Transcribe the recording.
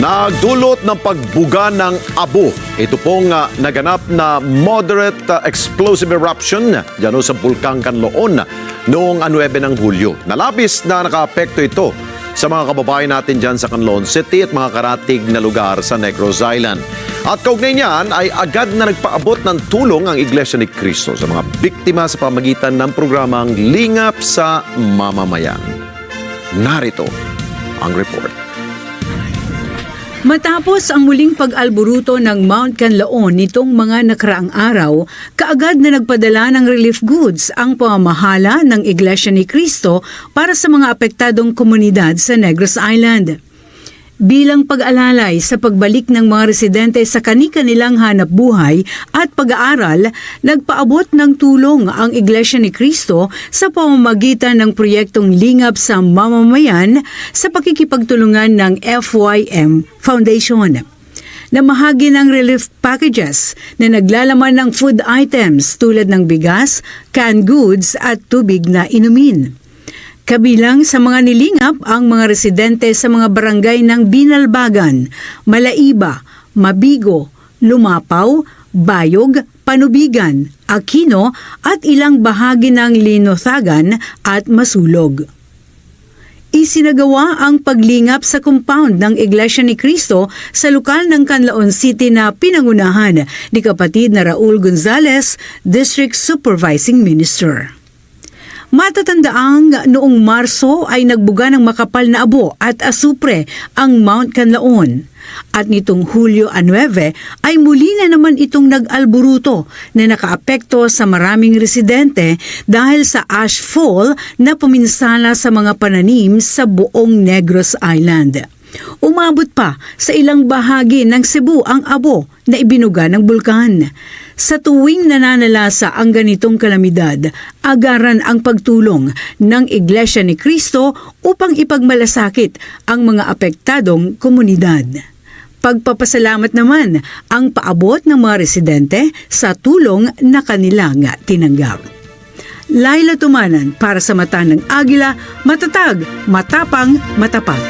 Nagdulot ng pagbuga ng abo. Ito pong naganap na moderate explosive eruption dyan sa Bulkang Kanloon noong 9 ng Hulyo. Nalabis na nakaapekto ito sa mga kababayan natin dyan sa Canlaon City at mga karatig na lugar sa Negros Island. At kaugnay niyan ay agad na nagpaabot ng tulong ang Iglesia ni Cristo sa mga biktima sa pamagitan ng programang Lingap sa Mamamayan. Narito ang report. Matapos ang muling pag-alburuto ng Mount Canlaon nitong mga nakaraang araw, kaagad na nagpadala ng relief goods ang pamamahala ng Iglesia ni Cristo para sa mga apektadong komunidad sa Negros Island. Bilang pag-alalay sa pagbalik ng mga residente sa kani-kanilang hanap buhay at pag-aaral, nagpaabot ng tulong ang Iglesia ni Cristo sa pamamagitan ng proyektong Lingap sa Mamamayan sa pakikipagtulungan ng FYM Foundation. Namahagi ng relief packages na naglalaman ng food items tulad ng bigas, canned goods at tubig na inumin. Kabilang sa mga nilingap ang mga residente sa mga barangay ng Binalbagan, Malaiba, Mabigo, Lumapaw, Bayog, Panubigan, Aquino at ilang bahagi ng Linothagan at Masulog. Isinagawa ang paglingap sa compound ng Iglesia ni Cristo sa lokal ng Canlaon City na pinangunahan ni kapatid na Raul Gonzalez, District Supervising Minister. Matatandaang noong Marso ay nagbuga ng makapal na abo at asupre ang Mount Canlaon. At nitong Hulyo 9 ay muli na naman itong nag-alburuto na nakaapekto sa maraming residente dahil sa ashfall na puminsala sa mga pananim sa buong Negros Island. Umabot pa sa ilang bahagi ng Cebu ang abo na ibinuga ng bulkan. Sa tuwing nananalasa ang ganitong kalamidad, agaran ang pagtulong ng Iglesia ni Cristo upang ipagmalasakit ang mga apektadong komunidad. Pagpapasalamat naman ang paabot ng mga residente sa tulong na kanilang tinanggap. Laila Tumanan para sa Mata ng Agila, matatag, matapang, matapat.